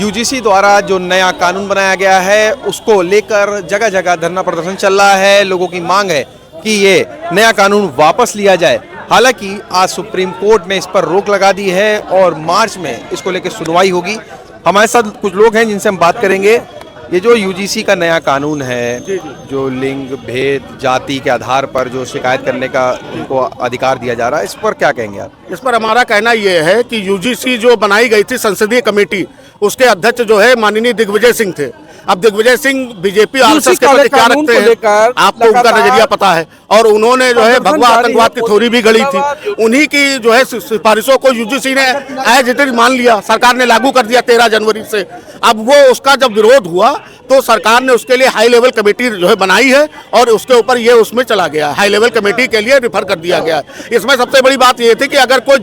UGC द्वारा जो नया कानून बनाया गया है उसको लेकर जगह जगह धरना प्रदर्शन चल रहा है। लोगों की मांग है कि ये नया कानून वापस लिया जाए। हालांकि आज सुप्रीम कोर्ट ने इस पर रोक लगा दी है और मार्च में इसको लेकर सुनवाई होगी। हमारे साथ कुछ लोग हैं जिनसे हम बात करेंगे। ये जो यूजीसी का नया कानून है, जो लिंग भेद जाति के आधार पर जो शिकायत करने का उनको अधिकार दिया जा रहा है, इस पर क्या कहेंगे आप? इस पर हमारा कहना यह है कि यूजीसी जो बनाई गई थी संसदीय कमेटी, उसके अध्यक्ष जो है माननीय दिग्विजय सिंह थे। अब दिग्विजय सिंह बीजेपी आरएसएस के प्रति क्या रखते हैं आपको उनका नजरिया पता है, और उन्होंने जो है भगवा आतंकवाद की थ्योरी भी गढ़ी थी। उन्हीं की जो है सिफारिशों को यूजीसी ने एज इट इज मान लिया, सरकार ने लागू कर दिया 13 जनवरी से। अब वो उसका जब विरोध हुआ तो सरकार ने उसके लिए हाई लेवल कमेटी जो है बनाई है और उसके ऊपर ये उसमें चला गया, हाई लेवल कमेटी के लिए रिफर कर दिया गया। इसमें सबसे बड़ी बात ये थी कि अगर कोई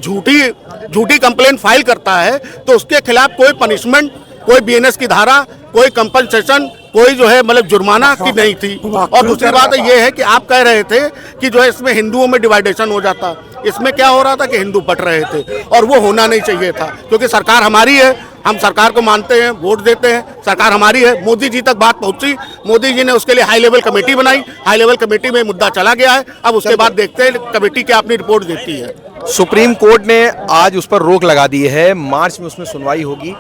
झूठी कंप्लेंट फाइल करता है तो उसके खिलाफ कोई पनिशमेंट, कोई बीएनएस की धारा, कोई कंपनसेशन, कोई जो है मतलब जुर्माना की नहीं थी। और दूसरी बात ये है कि आप कह रहे थे कि जो है इसमें हिंदुओं में डिवाइडेशन हो जाता। इसमें क्या हो रहा था कि हिंदू बट रहे थे और वो होना नहीं चाहिए था, क्योंकि सरकार हमारी है, हम सरकार को मानते हैं, वोट देते हैं, सरकार हमारी है। मोदी जी तक बात पहुंची, मोदी जी ने उसके लिए हाई लेवल कमेटी बनाई, हाई लेवल कमेटी में मुद्दा चला गया है। अब उसके बाद देखते हैं कमेटी क्या अपनी रिपोर्ट देती है। सुप्रीम कोर्ट ने आज उस पर रोक लगा दी है, मार्च में उसमें सुनवाई होगी।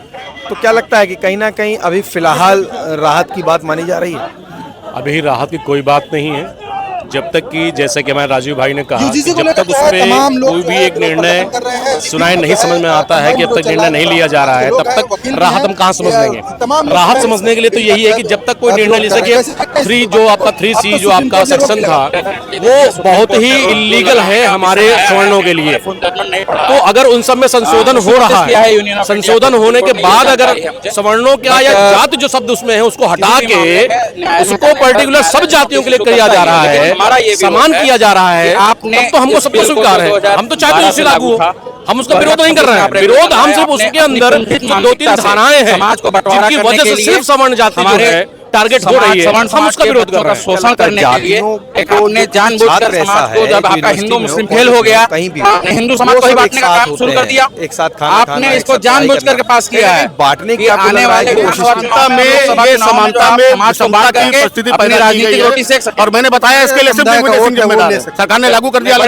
तो क्या लगता है कि कहीं ना कहीं अभी फिलहाल राहत की बात मानी जा रही है? अभी राहत की कोई बात नहीं है, जब तक कि जैसे कि हमारे राजीव भाई ने कहा, जब तक उसमें कोई भी एक निर्णय सुनाए नहीं समझ में आता है कि जब तक निर्णय नहीं लिया जा रहा है तब तक राहत हम कहाँ समझ लेंगे। राहत समझने के लिए तो यही है कि जब तक कोई निर्णय ले सके। जो आपका 3C जो आपका सेक्शन था वो बहुत ही इलीगल है हमारे सवर्णों के लिए। तो अगर उन सब में संशोधन हो रहा है, संशोधन होने के बाद अगर सवर्णों का या जाति जो शब्द उसमें है उसको हटा के उसको पर्टिकुलर सब जातियों के लिए किया जा रहा है, समान किया जा रहा है, आपने तो हमको सबको स्वीकार है। हम तो चाहते हैं उसे लागू हो, हम उसका विरोध नहीं कर रहे हैं। विरोध हम सिर्फ उसके अंदर जो 2-3 धाराएं हैं जिनकी वजह से सिर्फ सवर्ण जाति जो है टारगेट हो रही है, हम उसका विरोध कर रहे हैं। शोषण करने के लिए आपने जानबूझकर समाज को, जब आपका हिंदू मुस्लिम फेल हो गया, हिंदू समाज को ही बांटने का काम शुरू कर दिया। एक साथ आपने इसको जानबूझकर के पास किया है, बांटने की आने वाले समानता में ये समानता में समता की परिस्थिति पैदा की गई है। और मैंने बताया इसके लिए सिर्फ दिग्विजय सिंह जिम्मेदार है, सरकार ने लागू कर दिया।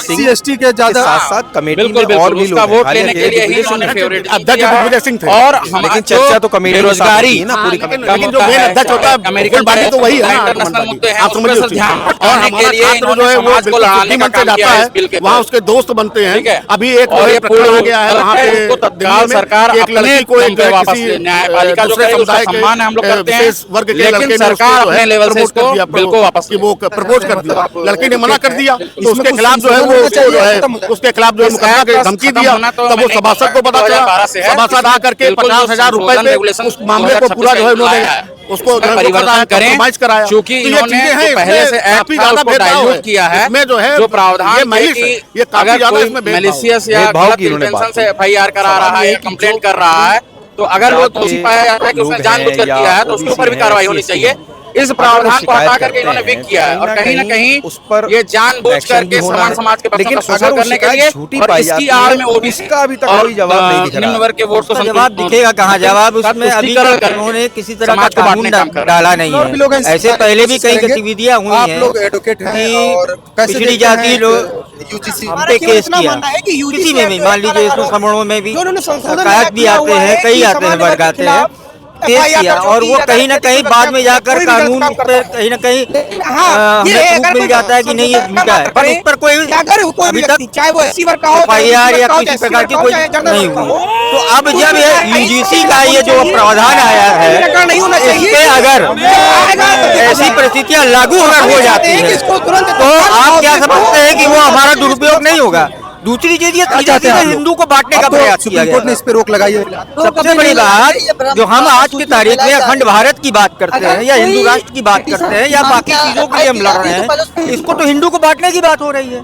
CST के ज्यादा साथ कमेटी में और भी लोग वोट लेने के लिए ही इन्होंने फेवरेट अध्यक्ष दिग्विजय सिंह थे। और लेकिन चर्चा तो कमेटी बेरोजगारी लेकिन जो मेन अध्यक्ष होता है अमेरिकन पार्टी तो वही है, इंटरनेशनल मुद्दे हैं, आप समझिए। और हमारा छात्र जो है वो बिल्कुल मन से जाता है, वहाँ उसके दोस्त बनते हैं। अभी एक प्रकरण आ गया है वहाँ पे तत्काल सरकार एक लड़की को एक किसी न्यायपालिका जो है उसका सम्मान है, हम लोग करते हैं, वर्ग के लेकिन सरकार अपने लेवल से इसको बिल्कुल वापस कि वो प्रपोज कर दिया, लड़की ने मना कर दिया तो उसके खिलाफ जो है वो उसके खिलाफ जो है मुकदमा की धमकी दिया। तब वो सभासद को पता चला, सभासद आकर के 50,000 रुपए पे उस मामले को पूरा जो है उन्होंने उसको परिवर्तन करें, क्योंकि इन्होंने पहले से एक्ट ज्यादा डाइल्यूट किया है। इसमें जो है जो प्रावधान है कि अगर कोई मैलिशियस या गलत इंटेंशन से FIR करा रहा है, कंप्लेंट कर रहा है, तो अगर वो दोषी पाया जाता है कि उसने जानबूझकर किया है तो उसके ऊपर भी कार्रवाई होनी चाहिए। इस प्रावधान को हटा करके इन्होंने विक किया है और कहीं न कहीं उस पर ये जानबूझ करके समान समाज के बच्चों का शोषण करने के लिए, और इसकी आड़ में ओबीसी का अभी तक कोई जवाब नहीं दिख रहा। निम्न वर्ग के वोट को जवाब दिखेगा कहाँ? जवाब उसमें अभी तक उन्होंने किसी तरह का कानून डाला नहीं है। ऐसे पहले भी कई गतिविधियां हुई हैं कि पिछड़ी जाति लोग हम पे केस किया, किसी में भी, मान लीजिए इसमें सवर्णों में भी शिकायत भी आते हैं, कई आते हैं, वर्ग आते हैं, केस किया, और वो कहीं ना कहीं बाद में जाकर कानून पे कहीं ना कहीं हमें प्रूफ मिल जाता है कि नहीं ये झूठा है, पर उस पर कोई अभी तक FIR या किसी प्रकार की कोई नहीं हुई। तो अब जब ये यूजीसी का ये जो प्रावधान आया है, इस पे अगर ऐसी परिस्थितियां लागू अगर हो जाती है तो आप क्या समझते हैं कि वो हमारा दुरुपयोग नहीं होगा? दूसरी चीज ये हिंदू को बांटने का प्रयास किया गया, ने इस पे रोक लगाई है। सबसे बड़ी बात जो हम आज की तारीख में अखंड भारत की बात करते हैं या हिंदू राष्ट्र की बात करते हैं या बाकी चीजों के लिए हम लड़ रहे हैं, इसको तो हिंदू को बांटने की बात हो रही है।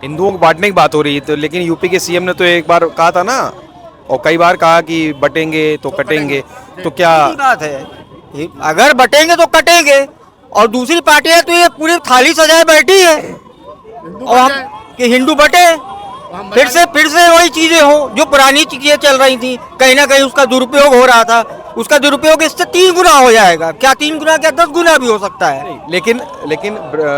हिंदुओं को बांटने की बात हो रही है, तो लेकिन यूपी के CM ने तो एक बार कहा था ना, और कई बार कहा कि बटेंगे तो कटेंगे, तो क्या बात है? अगर बटेंगे तो कटेंगे, और दूसरी पार्टियां तो ये पूरी थाली सजाए बैठी है और हम कि हिंदू बटे फिर से वही चीजें हो जो पुरानी चीजें चल रही थी, कहीं ना कहीं उसका दुरुपयोग हो रहा था। उसका दुरुपयोग इससे 3 गुना हो जाएगा, क्या 3 गुना, क्या 10 गुना भी हो सकता है। लेकिन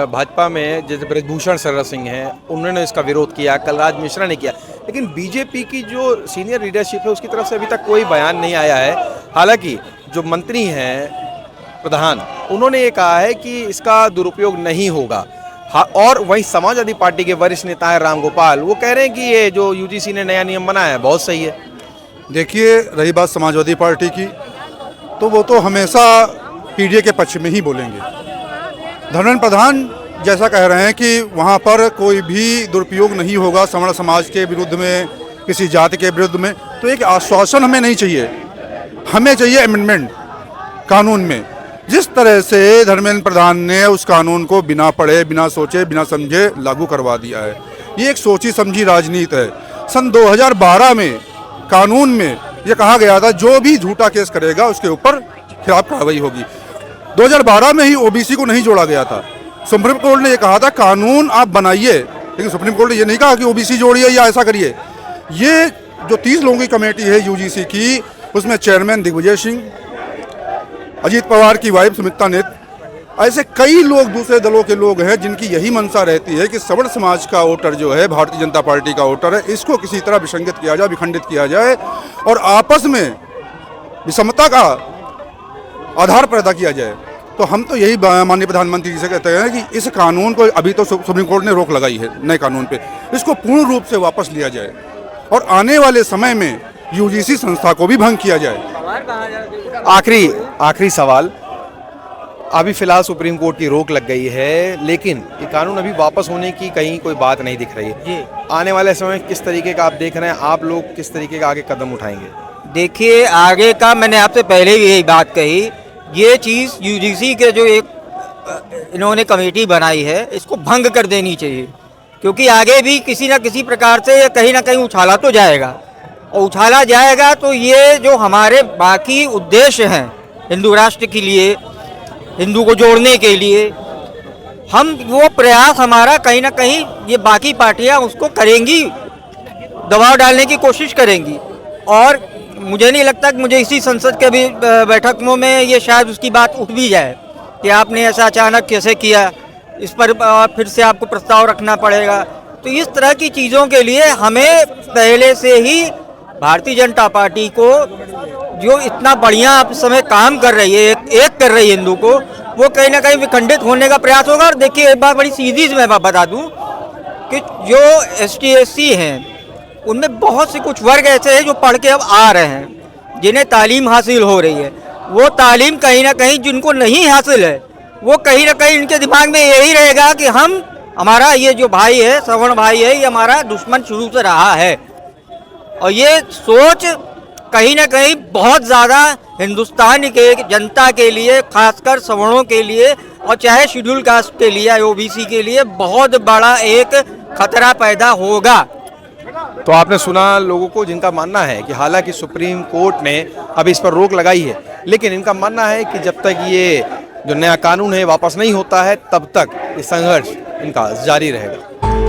भाजपा में जैसे ब्रजभूषण शरण सिंह हैं, उन्होंने इसका विरोध किया, कलराज मिश्रा ने किया, लेकिन बीजेपी की जो सीनियर लीडरशिप है उसकी तरफ से अभी तक कोई बयान नहीं आया है। हालांकि जो मंत्री हैं प्रधान, उन्होंने ये कहा है कि इसका दुरुपयोग नहीं होगा। हाँ, और वहीं समाजवादी पार्टी के वरिष्ठ नेता हैं राम गोपाल, वो कह रहे हैं कि ये जो यूजीसी ने नया नियम बनाया है बहुत सही है। देखिए, रही बात समाजवादी पार्टी की, तो वो तो हमेशा पीडीए के पक्ष में ही बोलेंगे। धर्मेंद्र प्रधान जैसा कह रहे हैं कि वहाँ पर कोई भी दुरुपयोग नहीं होगा सवर्ण समाज के विरुद्ध में, किसी जाति के विरुद्ध में, तो एक आश्वासन हमें नहीं चाहिए, हमें चाहिए अमेंडमेंट कानून में। जिस तरह से धर्मेंद्र प्रधान ने उस कानून को बिना पढ़े, बिना सोचे, बिना समझे लागू करवा दिया है, ये एक सोची समझी राजनीति है। सन 2012 में कानून में ये कहा गया था जो भी झूठा केस करेगा उसके ऊपर खिलाफ कार्रवाई होगी। 2012 में ही ओबीसी को नहीं जोड़ा गया था। सुप्रीम कोर्ट ने ये कहा था कानून आप बनाइए, लेकिन सुप्रीम कोर्ट ने ये नहीं कहा कि ओबीसी जोड़िए या ऐसा करिए। ये जो 30 लोगों की कमेटी है यूजीसी की, उसमें चेयरमैन दिग्विजय सिंह, अजीत पवार की वाइफ सुमित्रा नेत, ऐसे कई लोग दूसरे दलों के लोग हैं जिनकी यही मंशा रहती है कि सवर्ण समाज का वोटर जो है, भारतीय जनता पार्टी का वोटर है, इसको किसी तरह विसंगत किया जाए, विखंडित किया जाए और आपस में विषमता का आधार पैदा किया जाए। तो हम तो यही माननीय प्रधानमंत्री जी से कहते हैं कि इस कानून को, अभी तो सुप्रीम कोर्ट ने रोक लगाई है नए कानून पे, इसको पूर्ण रूप से वापस लिया जाए और आने वाले समय में यूजीसी संस्था को भी भंग किया जाए। आखिरी सवाल, अभी फिलहाल सुप्रीम कोर्ट की रोक लग गई है, लेकिन ये कानून अभी वापस होने की कहीं कोई बात नहीं दिख रही है। आने वाले समय में किस तरीके का आप देख रहे हैं, आप लोग किस तरीके का आगे कदम उठाएंगे? देखिए, आगे का मैंने आपसे पहले भी यही बात कही, ये चीज़ यूजीसी के जो एक इन्होंने कमेटी बनाई है इसको भंग कर देनी चाहिए, क्योंकि आगे भी किसी न किसी प्रकार से कहीं ना कहीं उछाला तो जाएगा, और उछाला जाएगा तो ये जो हमारे बाकी उद्देश्य हैं हिंदू राष्ट्र के लिए, हिंदू को जोड़ने के लिए, हम वो प्रयास हमारा कहीं ना कहीं ये बाकी पार्टियां उसको करेंगी, दबाव डालने की कोशिश करेंगी। और मुझे नहीं लगता कि मुझे इसी संसद के भी बैठकों में ये शायद उसकी बात उठ भी जाए कि आपने ऐसा अचानक कैसे किया, इस पर फिर से आपको प्रस्ताव रखना पड़ेगा। तो इस तरह की चीज़ों के लिए हमें पहले से ही भारतीय जनता पार्टी को, जो इतना बढ़िया इस समय काम कर रही है, एक कर रही है हिंदू को, वो कहीं ना कहीं विखंडित होने का प्रयास होगा। और देखिए, एक बात बड़ी सीधी मैं बता दूं कि जो ST/SC हैं उनमें बहुत से कुछ वर्ग ऐसे हैं जो पढ़ के अब आ रहे हैं, जिन्हें तालीम हासिल हो रही है। वो तालीम कहीं ना कहीं जिनको नहीं हासिल है, वो कहीं ना कहीं इनके दिमाग में यही रहेगा कि हमारा ये जो भाई है, सवर्ण भाई है, ये हमारा दुश्मन शुरू से रहा है। और ये सोच कहीं ना कहीं बहुत ज़्यादा हिंदुस्तान के जनता के लिए, खासकर सवर्णों के लिए, और चाहे शेड्यूल कास्ट के लिए, OBC के लिए बहुत बड़ा एक खतरा पैदा होगा। तो आपने सुना लोगों को, जिनका मानना है कि हालांकि सुप्रीम कोर्ट ने अभी इस पर रोक लगाई है, लेकिन इनका मानना है कि जब तक ये जो नया कानून है वापस नहीं होता है, तब तक ये संघर्ष इनका जारी रहेगा।